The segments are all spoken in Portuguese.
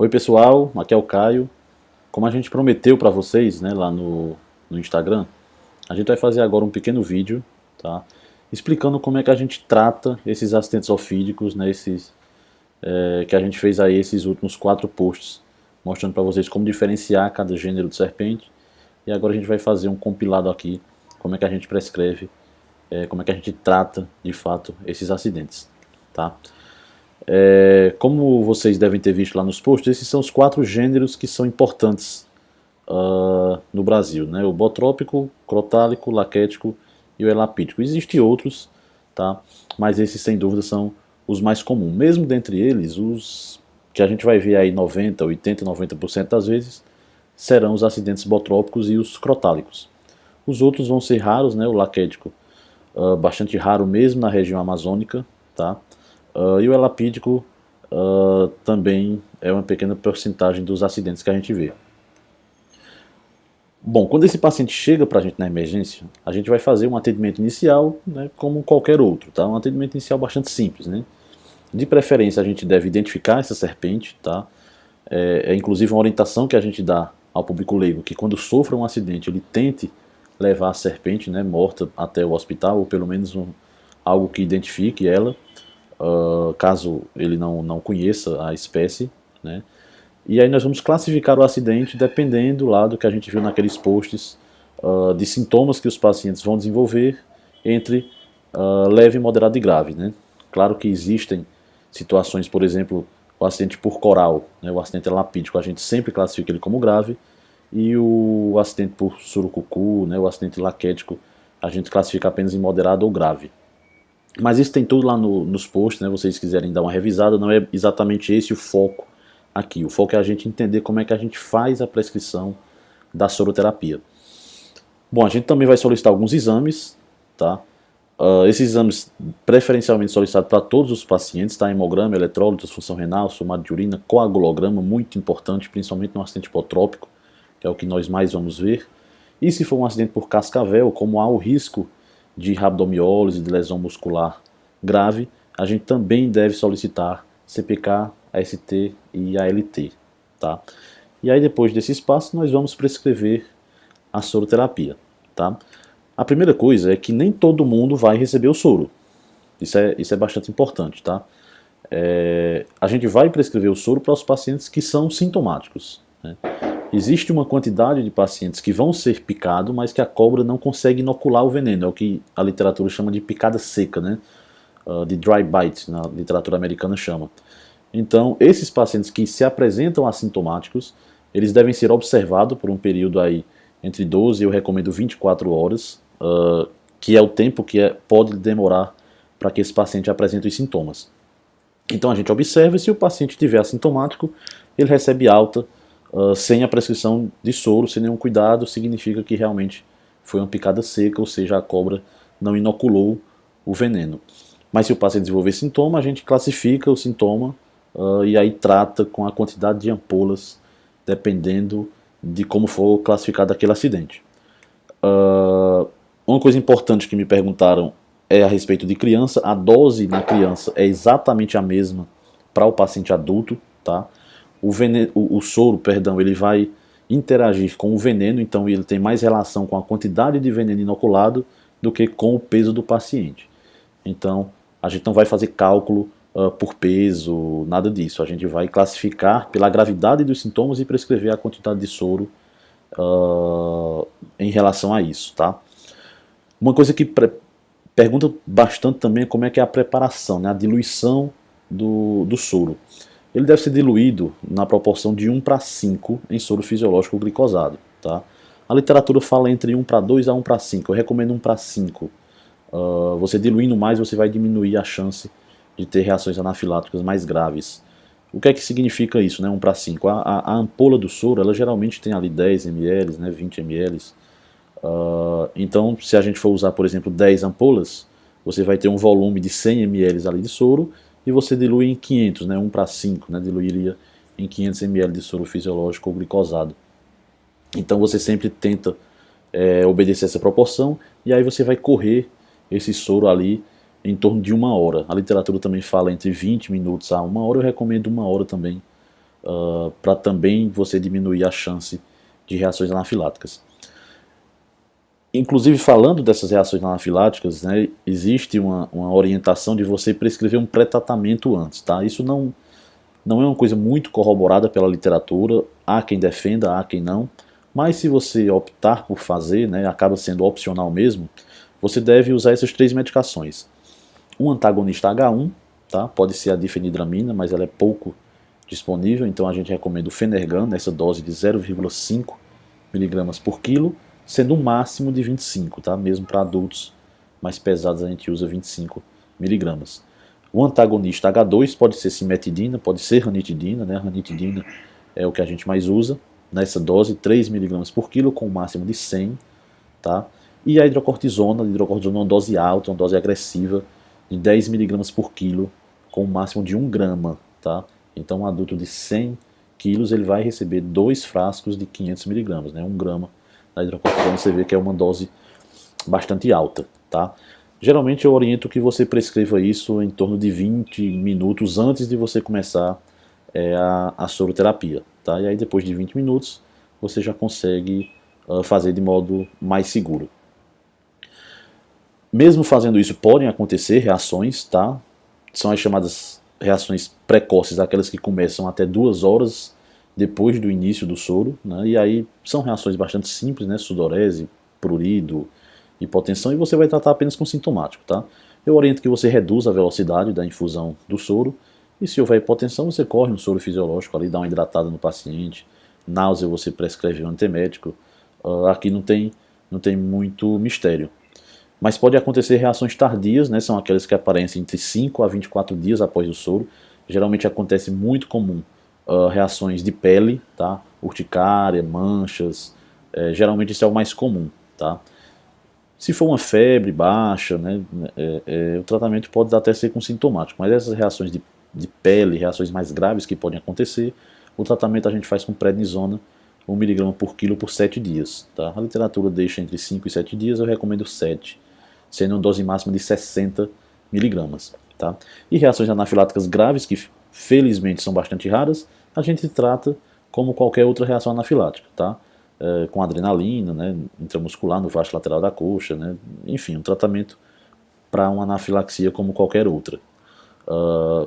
Oi pessoal, aqui é o Caio. Como a gente prometeu para vocês, né, lá no Instagram, a gente vai fazer agora um pequeno vídeo, tá? Explicando como é que a gente trata esses assistentes ofídicos, né, que a gente fez aí esses últimos 4 posts, mostrando para vocês como diferenciar cada gênero de serpente. E agora a gente vai fazer um compilado aqui, como é que a gente prescreve, como é que a gente trata de fato esses acidentes, tá? Como vocês devem ter visto lá nos posts, esses são os 4 gêneros que são importantes no Brasil, né? O botrópico, crotálico, laquético e o elapídico. Existem outros, tá? Mas esses sem dúvida são os mais comuns. Mesmo dentre eles, os que a gente vai ver aí 90, 80, 90% das vezes serão os acidentes botrópicos e os crotálicos. Os outros vão ser raros, né? O laquético, bastante raro mesmo na região amazônica, tá? E o elapídico também é uma pequena porcentagem dos acidentes que a gente vê. Bom, quando esse paciente chega para a gente na emergência, a gente vai fazer um atendimento inicial, né, como qualquer outro, tá? Um atendimento inicial bastante simples, né? De preferência a gente deve identificar essa serpente, tá? É inclusive uma orientação que a gente dá ao público leigo, que quando sofra um acidente ele tente levar a serpente, né, morta até o hospital, ou pelo menos algo que identifique ela, caso ele não conheça a espécie, né? E aí nós vamos classificar o acidente dependendo lá do que a gente viu naqueles posts de sintomas que os pacientes vão desenvolver entre leve, moderado e grave, né? Claro que existem situações, por exemplo, o acidente por coral, né, o acidente lapídico, a gente sempre classifica ele como grave, e o acidente por surucucu, né, o acidente laquético, a gente classifica apenas em moderado ou grave. Mas isso tem tudo lá nos posts, né? Vocês quiserem dar uma revisada, não é exatamente esse o foco aqui. O foco é a gente entender como é que a gente faz a prescrição da soroterapia. Bom, a gente também vai solicitar alguns exames, tá? Esses exames preferencialmente solicitados para todos os pacientes, tá? Hemograma, eletrólitos, função renal, somado de urina, coagulograma, muito importante, principalmente no acidente hipotrópico, que é o que nós mais vamos ver. E se for um acidente por cascavel, como há o risco de rabdomiólise, de lesão muscular grave, a gente também deve solicitar CPK, AST e ALT. Tá? E aí depois desses passos nós vamos prescrever a soroterapia. Tá? A primeira coisa é que nem todo mundo vai receber o soro. Isso é bastante importante. Tá? A gente vai prescrever o soro para os pacientes que são sintomáticos. Né? Existe uma quantidade de pacientes que vão ser picados, mas que a cobra não consegue inocular o veneno. É o que a literatura chama de picada seca, né? De dry bite, na literatura americana chama. Então, esses pacientes que se apresentam assintomáticos, eles devem ser observados por um período aí entre 12 e eu recomendo 24 horas, que é o tempo que pode demorar para que esse paciente apresente os sintomas. Então a gente observa e se o paciente estiver assintomático, ele recebe alta sem a prescrição de soro, sem nenhum cuidado, significa que realmente foi uma picada seca, ou seja, a cobra não inoculou o veneno. Mas se o paciente desenvolver sintoma, a gente classifica o sintoma e aí trata com a quantidade de ampolas, dependendo de como for classificado aquele acidente. Uma coisa importante que me perguntaram é a respeito de criança. A dose na criança é exatamente a mesma para o paciente adulto, tá? O soro, perdão, ele vai interagir com o veneno, então ele tem mais relação com a quantidade de veneno inoculado do que com o peso do paciente. Então, a gente não vai fazer cálculo por peso, nada disso. A gente vai classificar pela gravidade dos sintomas e prescrever a quantidade de soro em relação a isso, tá? Uma coisa que pergunta bastante também é como é que é a preparação, né? A diluição do soro. Ele deve ser diluído na proporção de 1:5 em soro fisiológico glicosado. Tá? A literatura fala entre 1:2 a 1:5. Eu recomendo 1:5. Você diluindo mais, você vai diminuir a chance de ter reações anafiláticas mais graves. O que é que significa isso, né? 1:5? A ampola do soro, ela geralmente tem ali 10 ml, né? 20 ml. Então, se a gente for usar, por exemplo, 10 ampolas, você vai ter um volume de 100 ml ali de soro, e você dilui em 500, né, 1:5, né, diluiria em 500 ml de soro fisiológico ou glicosado. Então você sempre tenta obedecer essa proporção, e aí você vai correr esse soro ali em torno de 1 hora. A literatura também fala entre 20 minutos a 1 hora, eu recomendo 1 hora também para também você diminuir a chance de reações anafiláticas. Inclusive, falando dessas reações anafiláticas, né, existe uma orientação de você prescrever um pré-tratamento antes. Tá? Isso não é uma coisa muito corroborada pela literatura, há quem defenda, há quem não, mas se você optar por fazer, né, acaba sendo opcional mesmo, você deve usar essas 3 medicações. Um antagonista H1, tá? Pode ser a difenidramina, mas ela é pouco disponível, então a gente recomenda o Phenergan, nessa dose de 0,5 mg por quilo, sendo um máximo de 25, tá? Mesmo para adultos mais pesados a gente usa 25 mg. O antagonista H2 pode ser cimetidina, pode ser ranitidina, né? A ranitidina é o que a gente mais usa, nessa dose 3 mg por quilo com um máximo de 100, tá? E a hidrocortisona é uma dose alta, uma dose agressiva, de 10 mg por quilo com um máximo de 1 grama, tá? Então um adulto de 100 quilos ele vai receber 2 frascos de 500 mg, né? 1 grama da hidrocortisona, você vê que é uma dose bastante alta, tá? Geralmente eu oriento que você prescreva isso em torno de 20 minutos antes de você começar a soroterapia, tá? E aí depois de 20 minutos você já consegue fazer de modo mais seguro. Mesmo fazendo isso podem acontecer reações, tá? São as chamadas reações precoces, aquelas que começam até 2 horas depois do início do soro, né? E aí são reações bastante simples, né? Sudorese, prurido, hipotensão, e você vai tratar apenas com sintomático, tá? Eu oriento que você reduza a velocidade da infusão do soro, e se houver hipotensão, você corre um soro fisiológico ali, dá uma hidratada no paciente, náusea você prescreve um antiemético, aqui não tem muito mistério. Mas pode acontecer reações tardias, né, são aquelas que aparecem entre 5 a 24 dias após o soro. Geralmente acontece muito comum reações de pele, tá? Urticária, manchas, geralmente isso é o mais comum. Tá? Se for uma febre baixa, né, o tratamento pode até ser com sintomático, mas essas reações de pele, reações mais graves que podem acontecer, o tratamento a gente faz com prednisona, 1 mg por quilo por 7 dias. Tá? A literatura deixa entre 5 e 7 dias, eu recomendo 7, sendo uma dose máxima de 60 mg. Tá? E reações anafiláticas graves, que felizmente são bastante raras, a gente trata como qualquer outra reação anafilática, tá? Com adrenalina, né, intramuscular no vasto lateral da coxa, né, enfim, um tratamento para uma anafilaxia como qualquer outra.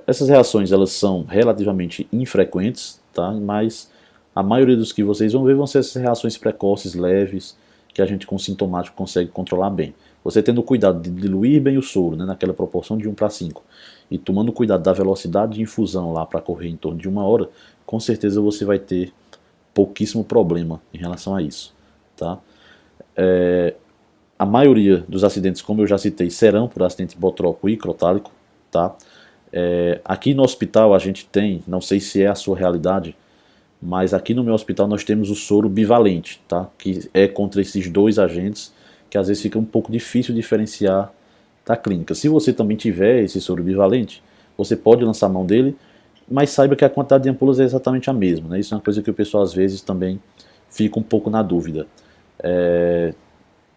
Essas reações elas são relativamente infrequentes, tá? Mas a maioria dos que vocês vão ver vão ser essas reações precoces, leves, que a gente com sintomático consegue controlar bem. Você tendo cuidado de diluir bem o soro, né, naquela proporção de 1:5, e tomando cuidado da velocidade de infusão lá para correr em torno de 1 hora, com certeza você vai ter pouquíssimo problema em relação a isso. Tá? A maioria dos acidentes, como eu já citei, serão por acidente botrópico e crotálico. Tá? Aqui no hospital a gente tem, não sei se é a sua realidade, mas aqui no meu hospital nós temos o soro bivalente, tá? Que é contra esses 2 agentes, que às vezes fica um pouco difícil diferenciar da clínica. Se você também tiver esse soro bivalente, você pode lançar a mão dele, mas saiba que a quantidade de ampolas é exatamente a mesma, né? Isso é uma coisa que o pessoal às vezes também fica um pouco na dúvida.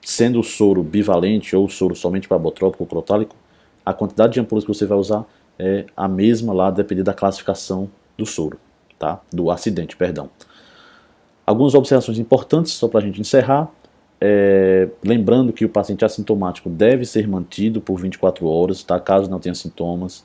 Sendo o soro bivalente ou o soro somente para botrópico ou crotálico, a quantidade de ampolas que você vai usar é a mesma lá, dependendo da classificação do soro, tá? Do acidente, perdão. Algumas observações importantes, só para a gente encerrar. Lembrando que o paciente assintomático deve ser mantido por 24 horas, tá? Caso não tenha sintomas.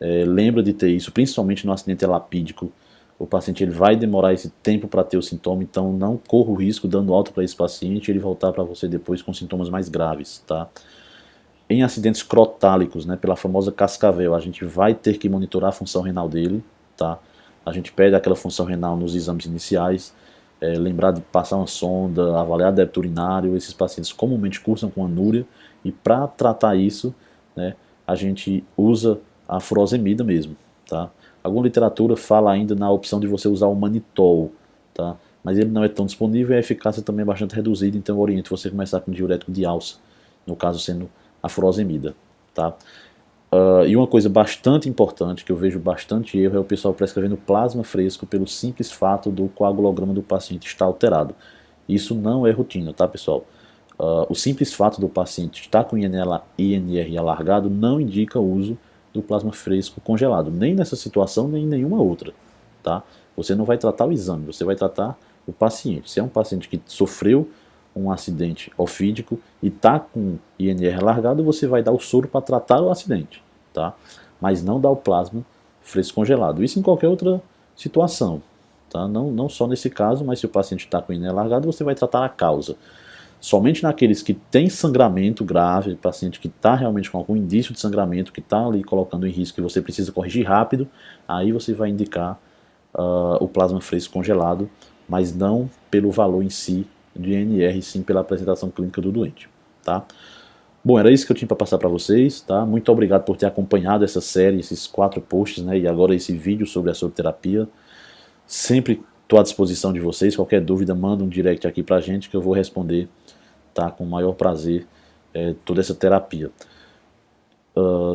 Lembra de ter isso, principalmente no acidente elapídico. O paciente ele vai demorar esse tempo para ter o sintoma, então não corra o risco, dando alta para esse paciente, ele voltar para você depois com sintomas mais graves. Tá? Em acidentes crotálicos, né, pela famosa cascavel, a gente vai ter que monitorar a função renal dele. Tá? A gente pede aquela função renal nos exames iniciais, lembrar de passar uma sonda, avaliar débito urinário. Esses pacientes comumente cursam com anúria, e para tratar isso, né, a gente usa a furosemida mesmo, tá? Alguma literatura fala ainda na opção de você usar o manitol, tá? Mas ele não é tão disponível e a eficácia também é bastante reduzida, então eu oriento você a começar com diurético de alça, no caso sendo a furosemida, tá? E uma coisa bastante importante, que eu vejo bastante erro, é o pessoal prescrevendo plasma fresco pelo simples fato do coagulograma do paciente estar alterado. Isso não é rotina, tá, pessoal? O simples fato do paciente estar com INR alargado não indica o uso do plasma fresco congelado, nem nessa situação, nem em nenhuma outra. Tá? Você não vai tratar o exame, você vai tratar o paciente. Se é um paciente que sofreu um acidente ofídico e está com INR largado, você vai dar o soro para tratar o acidente, tá? Mas não dar o plasma fresco congelado. Isso em qualquer outra situação, tá? Não só nesse caso, mas se o paciente está com INR largado, você vai tratar a causa. Somente naqueles que têm sangramento grave, paciente que está realmente com algum indício de sangramento, que está ali colocando em risco, que você precisa corrigir rápido, aí você vai indicar o plasma fresco congelado, mas não pelo valor em si de INR, sim pela apresentação clínica do doente, tá? Bom, era isso que eu tinha para passar para vocês, tá? Muito obrigado por ter acompanhado essa série, esses 4 posts, né? E agora esse vídeo sobre a soroterapia. Sempre estou à disposição de vocês. Qualquer dúvida, manda um direct aqui para a gente que eu vou responder, tá? Com o maior prazer, toda essa terapia.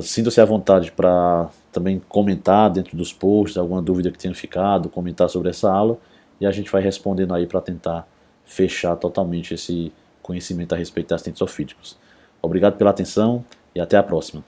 Sinta-se à vontade para também comentar dentro dos posts alguma dúvida que tenha ficado, comentar sobre essa aula e a gente vai respondendo aí para tentar fechar totalmente esse conhecimento a respeito de acidentes ofídicos. Obrigado pela atenção e até a próxima.